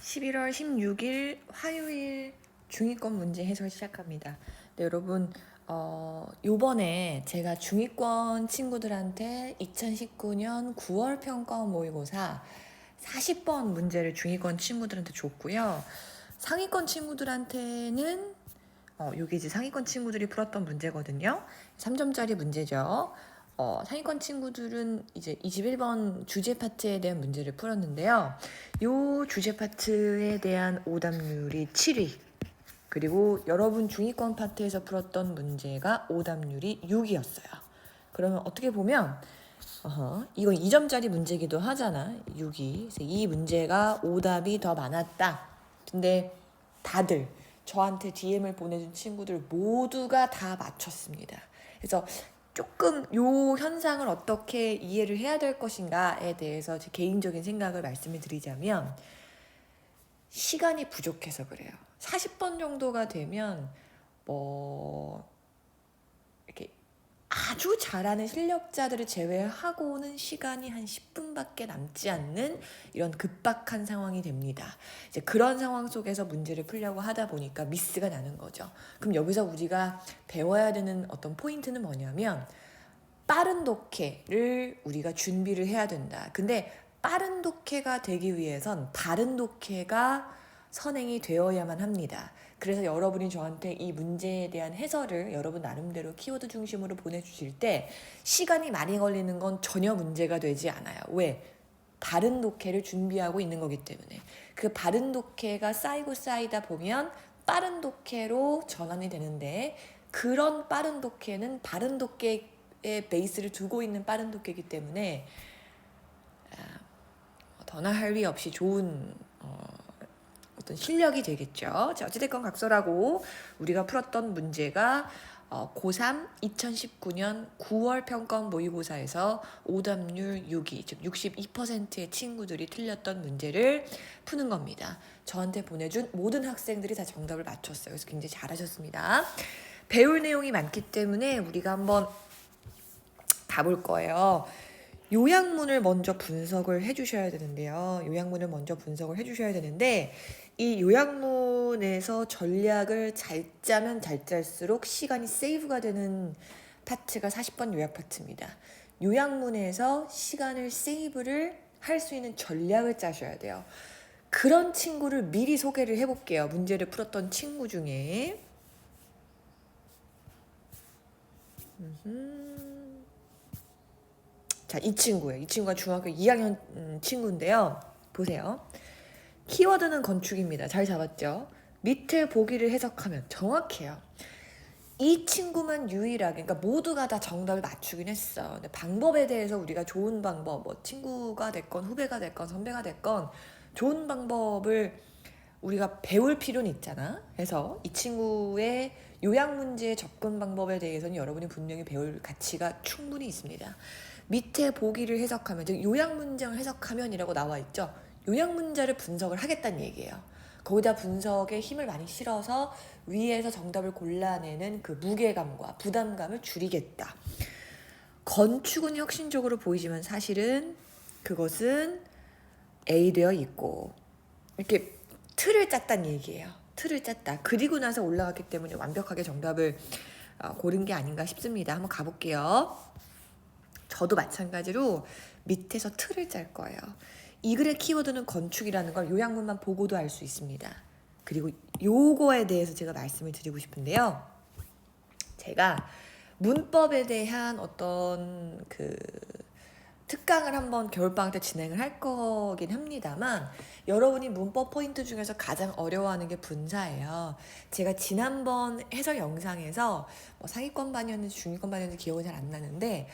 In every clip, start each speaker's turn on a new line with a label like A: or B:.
A: 11월 16일 화요일 중위권 문제 해설 시작합니다. 네, 여러분, 요번에 제가 중위권 친구들한테 2019년 9월 평가원 모의고사 40번 문제를 중위권 친구들한테 줬고요. 상위권 친구들한테는 요게 이제 상위권 친구들이 풀었던 문제거든요. 3점짜리 문제죠. 상위권 친구들은 이제 21번 주제 파트에 대한 문제를 풀었는데요. 요 주제 파트에 대한 오답률이 7위. 그리고 여러분 중위권 파트에서 풀었던 문제가 오답률이 6위였어요. 그러면 어떻게 보면 이건 2점짜리 문제기도 하잖아. 6위. 그래서 이 문제가 오답이 더 많았다. 근데 다들 저한테 DM을 보내준 친구들 모두가 다 맞췄습니다. 그래서 조금 요 현상을 어떻게 이해를 해야 될 것인가에 대해서 제 개인적인 생각을 말씀을 드리자면 시간이 부족해서 그래요. 40번 정도가 되면 이렇게 아주 잘하는 실력자들을 제외하고는 시간이 한 10분밖에 남지 않는 이런 급박한 상황이 됩니다. 이제 그런 상황 속에서 문제를 풀려고 하다 보니까 미스가 나는 거죠. 그럼 여기서 우리가 배워야 되는 어떤 포인트는 뭐냐면 빠른 독해를 우리가 준비를 해야 된다. 근데 빠른 독해가 되기 위해선 바른 독해가 선행이 되어야만 합니다. 그래서 여러분이 저한테 이 문제에 대한 해설을 여러분 나름대로 키워드 중심으로 보내주실 때 시간이 많이 걸리는 건 전혀 문제가 되지 않아요. 왜? 바른 독해를 준비하고 있는 거기 때문에. 그 바른 독해가 쌓이고 쌓이다 보면 빠른 독해로 전환이 되는데 그런 빠른 독해는 바른 독해의 베이스를 두고 있는 빠른 독해이기 때문에 더나 할 위 없이 좋은 어떤 실력이 되겠죠. 자, 어찌됐건 각설하고 우리가 풀었던 문제가 고3 2019년 9월 평가원 모의고사에서 오답률 6위, 즉 62%의 친구들이 틀렸던 문제를 푸는 겁니다. 저한테 보내준 모든 학생들이 다 정답을 맞췄어요. 그래서 굉장히 잘하셨습니다. 배울 내용이 많기 때문에 우리가 한번 가볼 거예요. 요약문을 먼저 분석을 해주셔야 되는데요. 요약문을 먼저 분석을 해주셔야 되는데 이 요약문에서 전략을 잘 짜면 잘 짤수록 시간이 세이브가 되는 파트가 40번 요약 파트입니다. 요약문에서 시간을 세이브를 할 수 있는 전략을 짜셔야 돼요. 그런 친구를 미리 소개를 해볼게요. 문제를 풀었던 친구 중에. 자, 이 친구예요. 이 친구가 중학교 2학년 친구인데요. 보세요. 키워드는 건축입니다. 잘 잡았죠? 밑에 보기를 해석하면 정확해요. 이 친구만 유일하게, 그러니까 모두가 다 정답을 맞추긴 했어. 근데 방법에 대해서 우리가 좋은 방법, 뭐 친구가 됐건 후배가 됐건 선배가 됐건 좋은 방법을 우리가 배울 필요는 있잖아. 그래서 이 친구의 요약 문제의 접근 방법에 대해서는 여러분이 분명히 배울 가치가 충분히 있습니다. 밑에 보기를 해석하면, 즉 요약 문장을 해석하면이라고 나와 있죠. 요약 문자를 분석을 하겠다는 얘기예요. 거기다 분석에 힘을 많이 실어서 위에서 정답을 골라내는 그 무게감과 부담감을 줄이겠다. 건축은 혁신적으로 보이지만 사실은 그것은 A되어 있고 이렇게 틀을 짰다는 얘기예요. 틀을 짰다. 그리고 나서 올라갔기 때문에 완벽하게 정답을 고른 게 아닌가 싶습니다. 한번 가볼게요. 저도 마찬가지로 밑에서 틀을 짤 거예요. 이 글의 키워드는 건축이라는 걸 요약문만 보고도 알 수 있습니다. 그리고 요거에 대해서 제가 말씀을 드리고 싶은데요. 제가 문법에 대한 어떤 그 특강을 한번 겨울방학 때 진행을 할 거긴 합니다만 여러분이 문법 포인트 중에서 가장 어려워하는 게 분사예요. 제가 지난번 해설 영상에서 상위권 반이었는지 중위권 반이었는지 기억은 잘 안 나는데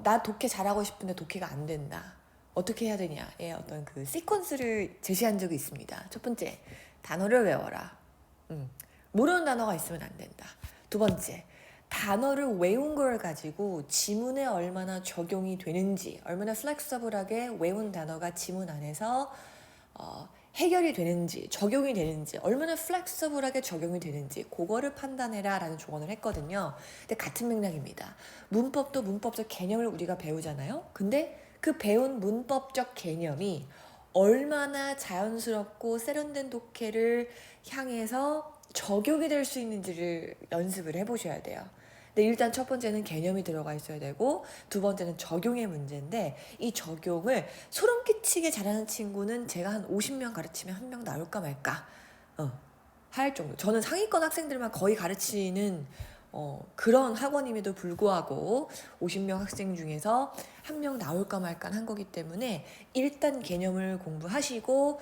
A: 나 독해 잘하고 싶은데 독해가 안 된다. 어떻게 해야 되냐의 어떤 그 시퀀스를 제시한 적이 있습니다. 첫 번째, 단어를 외워라. 모르는 단어가 있으면 안 된다. 두 번째, 단어를 외운 걸 가지고 지문에 얼마나 적용이 되는지, 얼마나 플렉서블하게 외운 단어가 지문 안에서 해결이 되는지, 적용이 되는지, 얼마나 플렉서블하게 적용이 되는지 그거를 판단해라 라는 조언을 했거든요. 근데 같은 맥락입니다. 문법도 문법적 개념을 우리가 배우잖아요. 근데 그 배운 문법적 개념이 얼마나 자연스럽고 세련된 독해를 향해서 적용이 될 수 있는지를 연습을 해보셔야 돼요. 근데 일단 첫 번째는 개념이 들어가 있어야 되고 두 번째는 적용의 문제인데 이 적용을 소름 끼치게 잘하는 친구는 제가 한 50명 가르치면 한 명 나올까 말까 할 정도. 저는 상위권 학생들만 거의 가르치는 그런 학원임에도 불구하고 50명 학생 중에서 한 명 나올까 말까 한 거기 때문에 일단 개념을 공부하시고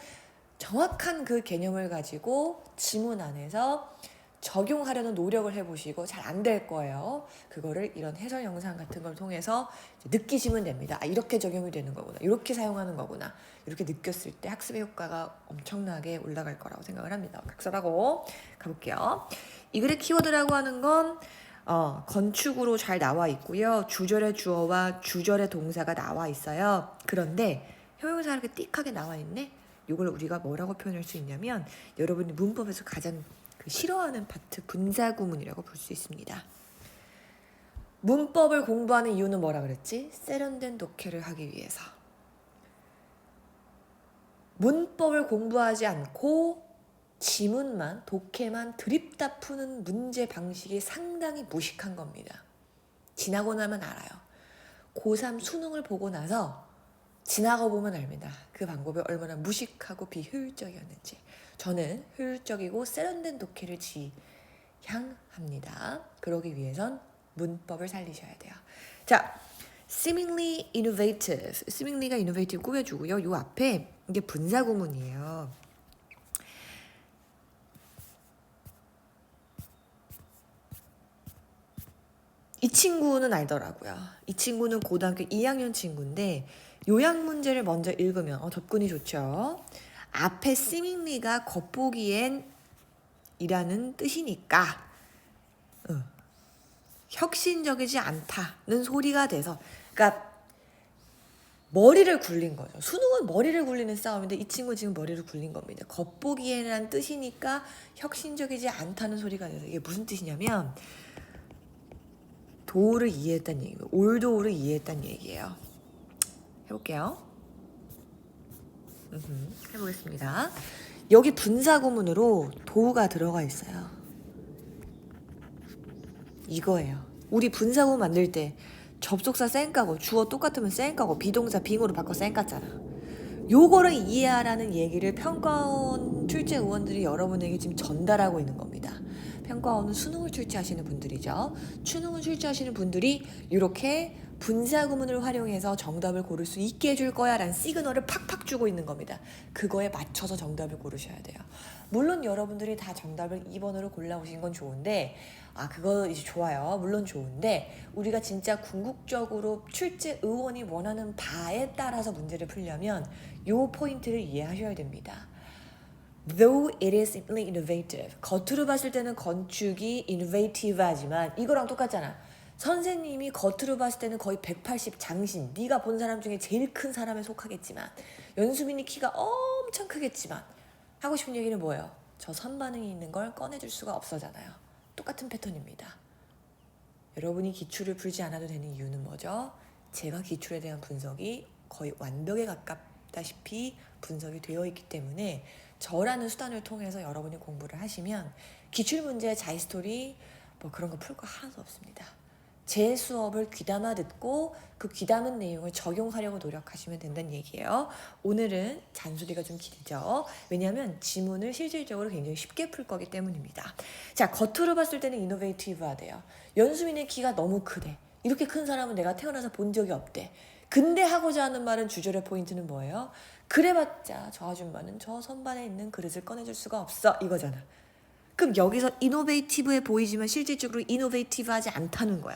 A: 정확한 그 개념을 가지고 지문 안에서 적용하려는 노력을 해보시고 잘 안 될 거예요. 그거를 이런 해설 영상 같은 걸 통해서 느끼시면 됩니다. 아, 이렇게 적용이 되는 거구나. 이렇게 사용하는 거구나. 이렇게 느꼈을 때 학습의 효과가 엄청나게 올라갈 거라고 생각을 합니다. 각설하고 가볼게요. 이 글의 키워드라고 하는 건 건축으로 잘 나와 있고요. 주절의 주어와 주절의 동사가 나와 있어요. 그런데 형용사가 이렇게 띡하게 나와 있네. 이걸 우리가 뭐라고 표현할 수 있냐면 여러분이 문법에서 가장 싫어하는 파트 분사구문이라고 볼 수 있습니다. 문법을 공부하는 이유는 뭐라 그랬지? 세련된 독해를 하기 위해서. 문법을 공부하지 않고 지문만, 독해만 드립다 푸는 문제 방식이 상당히 무식한 겁니다. 지나고 나면 알아요. 고3 수능을 보고 나서 지나가 보면 압니다. 그 방법이 얼마나 무식하고 비효율적이었는지. 저는 효율적이고 세련된 독해를 지향합니다. 그러기 위해선 문법을 살리셔야 돼요. 자, seemingly innovative. seemingly가 innovative 꾸며주고요. 요 앞에 이게 분사구문이에요. 이 친구는 알더라고요. 이 친구는 고등학교 2학년 친구인데 요약 문제를 먼저 읽으면 접근이 좋죠. 앞에 seemingly가 겉보기엔 이라는 뜻이니까 혁신적이지 않다는 소리가 돼서 그러니까 머리를 굴린 거죠. 수능은 머리를 굴리는 싸움인데 이 친구 지금 머리를 굴린 겁니다. 겉보기에는 뜻이니까 혁신적이지 않다는 소리가 돼서 이게 무슨 뜻이냐면 도를 이해했다는 얘기예요. 올도를 이해했다는 얘기예요. 해볼게요. 해보겠습니다. 여기 분사구문으로 도가 들어가 있어요. 이거예요. 우리 분사구문 만들 때 접속사 쌩까고 주어 똑같으면 쌩까고 비동사 빙으로 바꿔 쌩깠잖아. 요거를 이해하라는 얘기를 평가원 출제 의원들이 여러분에게 지금 전달하고 있는 겁니다. 평가원은 수능을 출제하시는 분들이죠. 수능을 출제하시는 분들이 이렇게 분사구문을 활용해서 정답을 고를 수 있게 해줄 거야 라는 시그널을 팍팍 주고 있는 겁니다. 그거에 맞춰서 정답을 고르셔야 돼요. 물론 여러분들이 다 정답을 2번으로 골라오신 건 좋은데 그거 이제 좋아요. 물론 좋은데 우리가 진짜 궁극적으로 출제 의원이 원하는 바에 따라서 문제를 풀려면 요 포인트를 이해하셔야 됩니다. Though it is simply innovative. 겉으로 봤을 때는 건축이 innovative하지만 이거랑 똑같잖아. 선생님이 겉으로 봤을 때는 거의 180 장신, 네가 본 사람 중에 제일 큰 사람에 속하겠지만 연수민이 키가 엄청 크겠지만 하고 싶은 얘기는 뭐예요? 저 선반응이 있는 걸 꺼내줄 수가 없어잖아요. 똑같은 패턴입니다. 여러분이 기출을 풀지 않아도 되는 이유는 뭐죠? 제가 기출에 대한 분석이 거의 완벽에 가깝다시피 분석이 되어 있기 때문에 저라는 수단을 통해서 여러분이 공부를 하시면 기출문제, 자이스토리 뭐 그런 거 풀 거 하나도 없습니다. 제 수업을 귀담아 듣고 그 귀담은 내용을 적용하려고 노력하시면 된다는 얘기예요. 오늘은 잔소리가 좀 길죠. 왜냐하면 지문을 실질적으로 굉장히 쉽게 풀 거기 때문입니다. 자, 겉으로 봤을 때는 이노베이티브하대요. 연수민의 키가 너무 크대. 이렇게 큰 사람은 내가 태어나서 본 적이 없대. 근데 하고자 하는 말은 주절의 포인트는 뭐예요? 그래봤자 저 아줌마는 저 선반에 있는 그릇을 꺼내줄 수가 없어 이거잖아. 그럼 여기서 이노베이티브해 보이지만 실질적으로 이노베이티브하지 않다는 거야.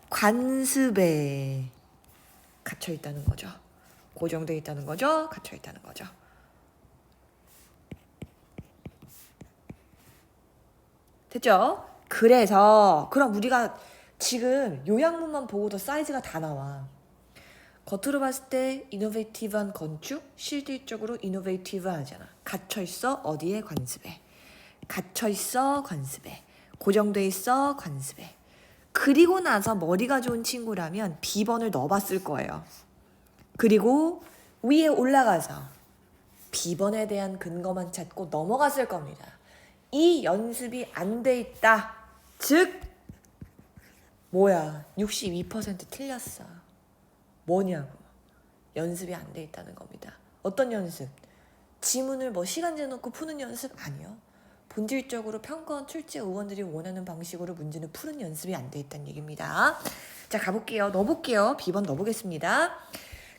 A: 관습에 갇혀 있다는 거죠. 고정되어 있다는 거죠. 갇혀 있다는 거죠. 됐죠? 그래서 그럼 우리가 지금 요약문만 보고도 사이즈가 다 나와. 겉으로 봤을 때 이노베이티브한 건축, 실질적으로 이노베이티브하잖아. 갇혀있어 어디에? 관습에. 갇혀있어 관습에. 고정돼 있어 관습에. 그리고 나서 머리가 좋은 친구라면 B번을 넣어봤을 거예요. 그리고 위에 올라가서 B번에 대한 근거만 찾고 넘어갔을 겁니다. 이 연습이 안 돼 있다. 즉 뭐야? 62% 틀렸어. 뭐냐고. 연습이 안 돼 있다는 겁니다. 어떤 연습? 지문을 뭐 시간 재놓고 푸는 연습? 아니요. 본질적으로 평가원 출제 의원들이 원하는 방식으로 문제는 푸는 연습이 안 돼 있다는 얘기입니다. 자, 가볼게요. 넣어볼게요. B번 넣어보겠습니다.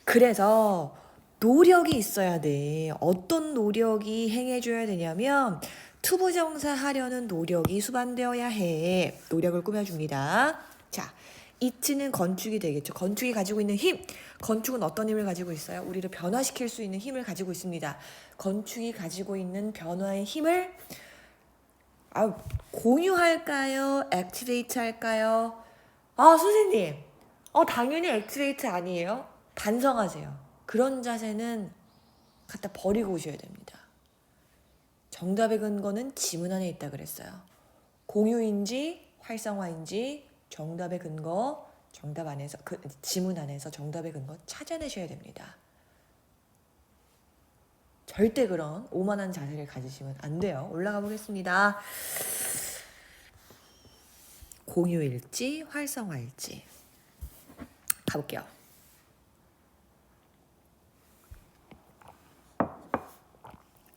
A: 그래서 노력이 있어야 돼. 어떤 노력이 행해줘야 되냐면 투부정사 하려는 노력이 수반되어야 해. 노력을 꾸며줍니다. 자, it는 건축이 되겠죠. 건축이 가지고 있는 힘. 건축은 어떤 힘을 가지고 있어요? 우리를 변화시킬 수 있는 힘을 가지고 있습니다. 건축이 가지고 있는 변화의 힘을 공유할까요? 액티베이트 할까요? 선생님. 당연히 액티베이트 아니에요. 반성하세요. 그런 자세는 갖다 버리고 오셔야 됩니다. 정답의 근거는 지문 안에 있다 그랬어요. 공유인지 활성화인지 정답의 근거, 정답 안에서 지문 안에서 정답의 근거 찾아내셔야 됩니다. 절대 그런 오만한 자세를 가지시면 안 돼요. 올라가 보겠습니다. 공유일지 활성화일지 가볼게요.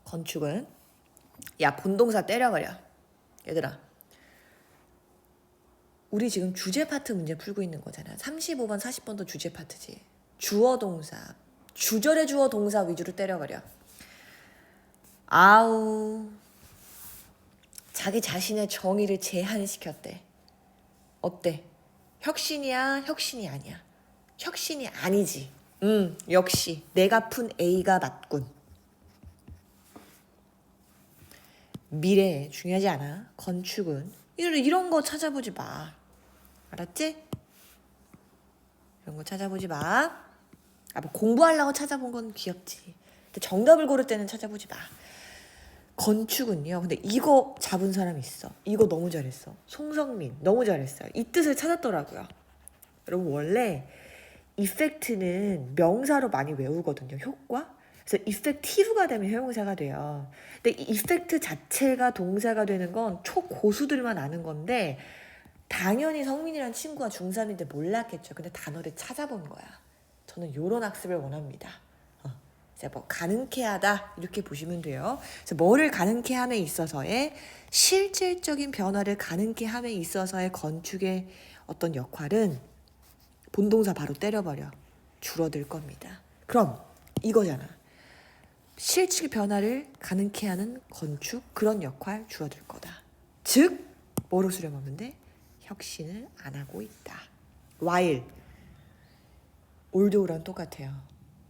A: 건축은 야 본동사 때려버려. 얘들아 우리 지금 주제 파트 문제 풀고 있는 거잖아. 35번 40번도 주제 파트지. 주어 동사 주절의 주어 동사 위주로 때려버려. 자기 자신의 정의를 제한시켰대. 어때? 혁신이야? 혁신이 아니야? 혁신이 아니지. 역시 내가 푼 A가 맞군. 미래 중요하지 않아. 건축은 이런 거 찾아보지 마. 알았지? 이런 거 찾아보지 마. 뭐 공부하려고 찾아본 건 귀엽지. 근데 정답을 고를 때는 찾아보지 마. 건축은요. 근데 이거 잡은 사람 있어. 이거 너무 잘했어. 송성민 너무 잘했어요. 이 뜻을 찾았더라고요. 여러분 원래 이펙트는 명사로 많이 외우거든요. 효과. 그래서 이펙티브가 되면 형용사가 돼요. 근데 이 이펙트 자체가 동사가 되는 건 초고수들만 아는 건데 당연히 성민이란 친구가 중3인데 몰랐겠죠. 근데 단어를 찾아본 거야. 저는 이런 학습을 원합니다. 이제 뭐 가능케 하다 이렇게 보시면 돼요. 그래서 뭐를 가능케 함에 있어서의 실질적인 변화를 가능케 함에 있어서의 건축의 어떤 역할은 본동사 바로 때려버려. 줄어들 겁니다. 그럼 이거잖아. 실질 변화를 가능케 하는 건축 그런 역할 줄어들 거다. 즉 뭐로 수렴하면 돼? 혁신을 안 하고 있다. while 올드오랑 똑같아요.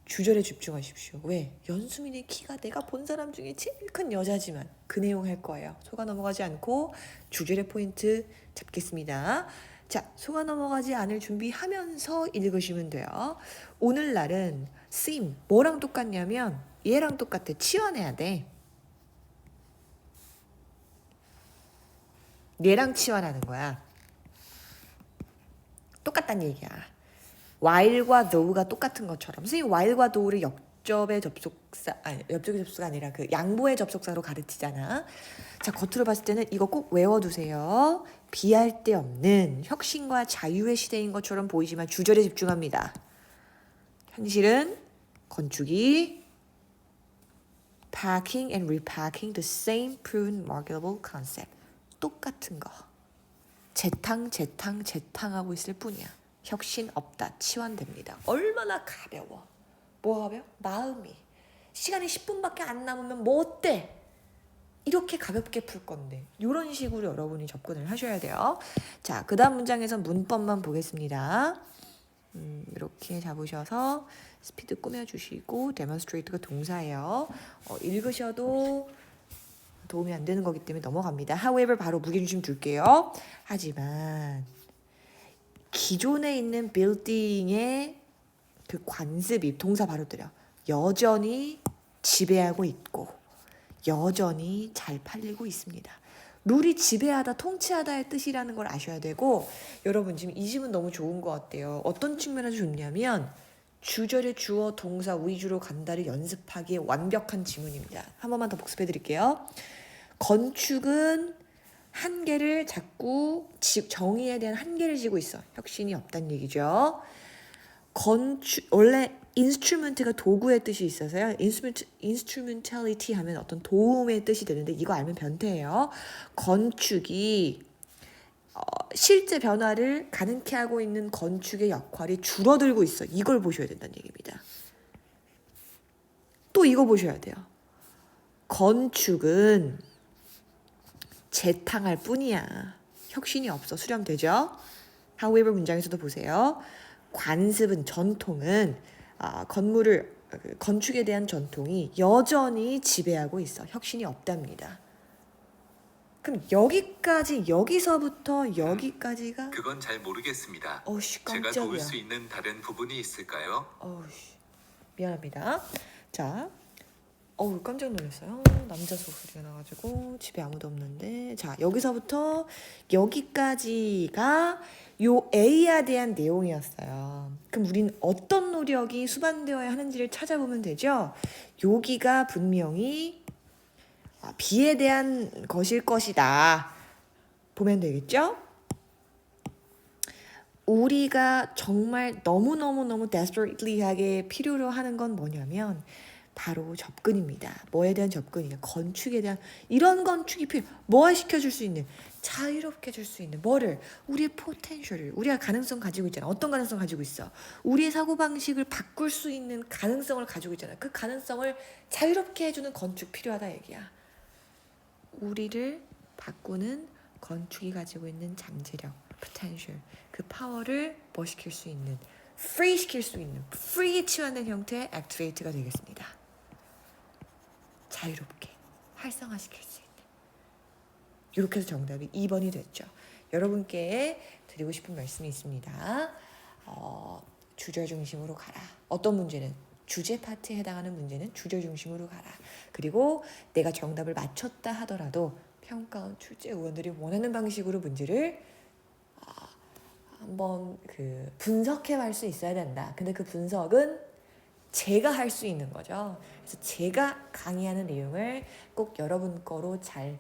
A: 주절에 집중하십시오. 왜? 연수민의 키가 내가 본 사람 중에 제일 큰 여자지만 그 내용 할 거예요. 속아 넘어가지 않고 주절의 포인트 잡겠습니다. 자, 속아 넘어가지 않을 준비하면서 읽으시면 돼요. 오늘날은 쓰임 뭐랑 똑같냐면 얘랑 똑같아. 치환해야 돼. 얘랑 치환하는 거야. 똑같다는 얘기야. while과 though가 똑같은 것처럼 선생님 while과 though를 옆접의 접속사가 아니라 그 양보의 접속사로 가르치잖아. 자, 겉으로 봤을 때는 이거 꼭 외워두세요. 비할 데 없는 혁신과 자유의 시대인 것처럼 보이지만 주절에 집중합니다. 현실은 건축이 packing and repacking the same proven marketable concept. 똑같은 거. 재탕하고 있을 뿐이야. 혁신 없다. 치환됩니다. 얼마나 가벼워. 뭐가 가벼워? 마음이. 시간이 10분밖에 안 남으면 뭐 어때? 이렇게 가볍게 풀 건데 이런 식으로 여러분이 접근을 하셔야 돼요. 자, 그 다음 문장에서 문법만 보겠습니다. 이렇게 잡으셔서 스피드 꾸며주시고 demonstrate가 동사예요. 읽으셔도 도움이 안 되는 거기 때문에 넘어갑니다. however 바로 무게중심 둘게요. 하지만 기존에 있는 빌딩의 그 관습이 동사 바로 들여 여전히 지배하고 있고 여전히 잘 팔리고 있습니다. 룰이 지배하다, 통치하다의 뜻이라는 걸 아셔야 되고 여러분 지금 이 집은 너무 좋은 것 같아요. 어떤 측면에서 좋냐면 주절의 주어 동사 위주로 간다를 연습하기에 완벽한 지문입니다. 한 번만 더 복습해 드릴게요. 건축은 한계를 자꾸 정의에 대한 한계를 지고 있어. 혁신이 없다는 얘기죠. 원래 인스트루먼트가 도구의 뜻이 있어서요. 인스트루멘탈리티 하면 어떤 도움의 뜻이 되는데 이거 알면 변태예요. 건축이 실제 변화를 가능케 하고 있는 건축의 역할이 줄어들고 있어. 이걸 보셔야 된다는 얘기입니다. 또 이거 보셔야 돼요. 건축은 재탕할 뿐이야. 혁신이 없어. 수렴되죠? however 문장에서도 보세요. 관습은 전통은 건축에 대한 전통이 여전히 지배하고 있어. 혁신이 없답니다. 그럼 여기서부터 여기까지가
B: 그건 잘 모르겠습니다.
A: 어우씨
B: 제가
A: 깜짝이야.
B: 도울 수 있는 다른 부분이 있을까요?
A: 어우씨 미안합니다. 자, 깜짝 놀랐어요. 남자 소리가 나가지고 집에 아무도 없는데 자 여기서부터 여기까지가 요 A에 대한 내용이었어요. 그럼 우린 어떤 노력이 수반되어야 하는지를 찾아보면 되죠. 여기가 분명히 B에 대한 것일 것이다. 보면 되겠죠? 우리가 정말 너무너무너무 desperately하게 필요로 하는 건 뭐냐면 바로 접근입니다. 뭐에 대한 접근이냐? 건축에 대한 이런 건축이 뭐 시켜줄 수 있는 자유롭게 줄 수 있는 뭐를 우리의 포텐셜을 우리가 가능성 가지고 있잖아. 어떤 가능성 가지고 있어? 우리의 사고방식을 바꿀 수 있는 가능성을 가지고 있잖아. 그 가능성을 자유롭게 해주는 건축 필요하다 얘기야. 우리를 바꾸는 건축이 가지고 있는 잠재력, potential, 그 파워를 뭐 시킬 수 있는, free 시킬 수 있는, free에 치환된 형태의 activate가 되겠습니다. 자유롭게 활성화시킬 수 있는. 이렇게 해서 정답이 2번이 됐죠. 여러분께 드리고 싶은 말씀이 있습니다. 주절 중심으로 가라. 어떤 문제는 주제 파트에 해당하는 문제는 주절 중심으로 가라. 그리고 내가 정답을 맞췄다 하더라도 평가원 출제 의원들이 원하는 방식으로 문제를 한번 분석해 갈 수 있어야 된다. 근데 그 분석은 제가 할 수 있는 거죠. 그래서 제가 강의하는 내용을 꼭 여러분 거로 잘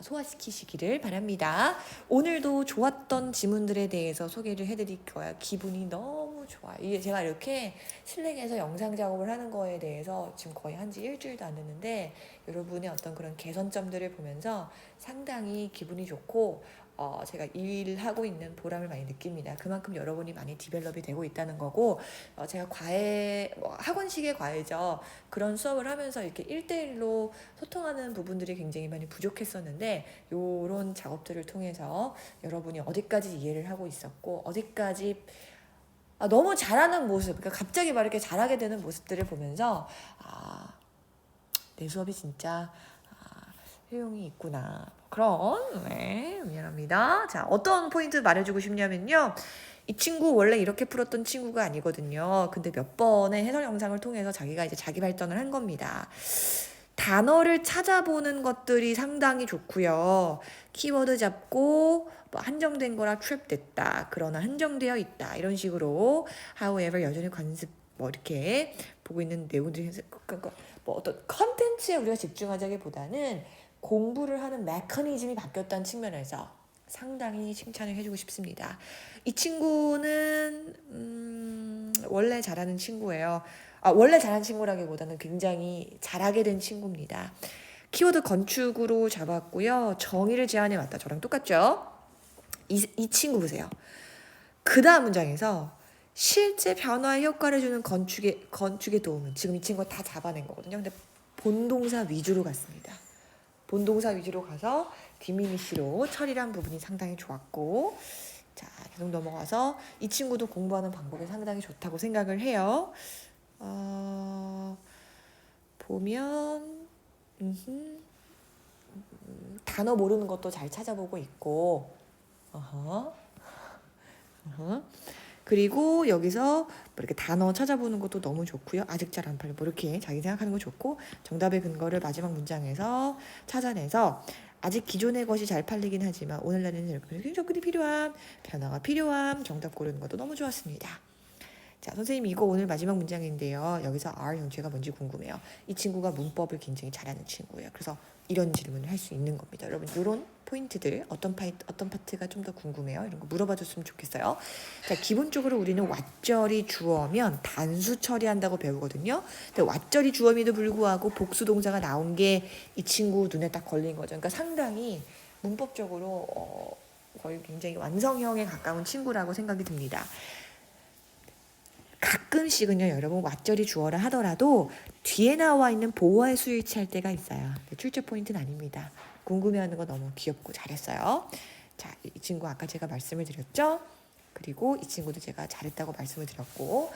A: 소화시키시기를 바랍니다. 오늘도 좋았던 지문들에 대해서 소개를 해드릴 거야. 기분이 너무 좋아. 이게 제가 이렇게 슬랙에서 영상 작업을 하는 거에 대해서 지금 거의 한지 일주일도 안 됐는데 여러분의 어떤 그런 개선점들을 보면서 상당히 기분이 좋고 제가 일하고 있는 보람을 많이 느낍니다. 그만큼 여러분이 많이 디벨롭이 되고 있다는 거고 제가 과외, 학원식의 과외죠. 그런 수업을 하면서 이렇게 1대1로 소통하는 부분들이 굉장히 많이 부족했었는데 이런 작업들을 통해서 여러분이 어디까지 이해를 하고 있었고 어디까지 너무 잘하는 모습, 그러니까 갑자기 막 이렇게 잘하게 되는 모습들을 보면서 내 수업이 진짜 효용이 있구나. 그런 미안합니다. 자, 어떤 포인트 말해주고 싶냐면요. 이 친구 원래 이렇게 풀었던 친구가 아니거든요. 근데 몇 번의 해설 영상을 통해서 자기가 이제 자기 발전을 한 겁니다. 단어를 찾아보는 것들이 상당히 좋고요. 키워드 잡고 한정된 거라 트랩됐다. 그러나 한정되어 있다. 이런 식으로 however 여전히 관습 이렇게 보고 있는 내용들이 어떤 컨텐츠에 우리가 집중하자기보다는 공부를 하는 메커니즘이 바뀌었다는 측면에서 상당히 칭찬을 해주고 싶습니다. 이 친구는 원래 잘하는 친구예요. 원래 잘하는 친구라기보다는 굉장히 잘하게 된 친구입니다. 키워드 건축으로 잡았고요. 정의를 제안해 왔다. 저랑 똑같죠? 이 친구 보세요. 그 다음 문장에서 실제 변화에 효과를 주는 건축의 도움은 지금 이 친구가 다 잡아낸 거거든요. 근데 본동사 위주로 갔습니다. 본동사 위주로 가서 디미니시로 처리한 부분이 상당히 좋았고 자 계속 넘어가서 이 친구도 공부하는 방법이 상당히 좋다고 생각을 해요. 보면 단어 모르는 것도 잘 찾아보고 있고 그리고 여기서 이렇게 단어 찾아보는 것도 너무 좋고요. 아직 잘 안 팔려. 이렇게 자기 생각하는 거 좋고 정답의 근거를 마지막 문장에서 찾아내서 아직 기존의 것이 잘 팔리긴 하지만 오늘날에는 이렇게 접근이 필요함, 변화가 필요함, 정답 고르는 것도 너무 좋았습니다. 자, 선생님 이거 오늘 마지막 문장인데요. 여기서 are 형체가 뭔지 궁금해요. 이 친구가 문법을 굉장히 잘하는 친구예요. 그래서 이런 질문을 할 수 있는 겁니다. 여러분 이런 포인트들 어떤 파트가 좀 더 궁금해요. 이런 거 물어봐 줬으면 좋겠어요. 자, 기본적으로 우리는 왓절이 주어면 단수 처리한다고 배우거든요. 근데 왓절이 주어임에도 불구하고 복수 동사가 나온 게 이 친구 눈에 딱 걸린 거죠. 그러니까 상당히 문법적으로 거의 굉장히 완성형에 가까운 친구라고 생각이 듭니다. 가끔씩은요, 여러분 왓절이 주어라 하더라도 뒤에 나와 있는 보어의 수일치할 때가 있어요. 출제 포인트는 아닙니다. 궁금해하는 거 너무 귀엽고 잘했어요. 자, 이 친구 아까 제가 말씀을 드렸죠. 그리고 이 친구도 제가 잘했다고 말씀을 드렸고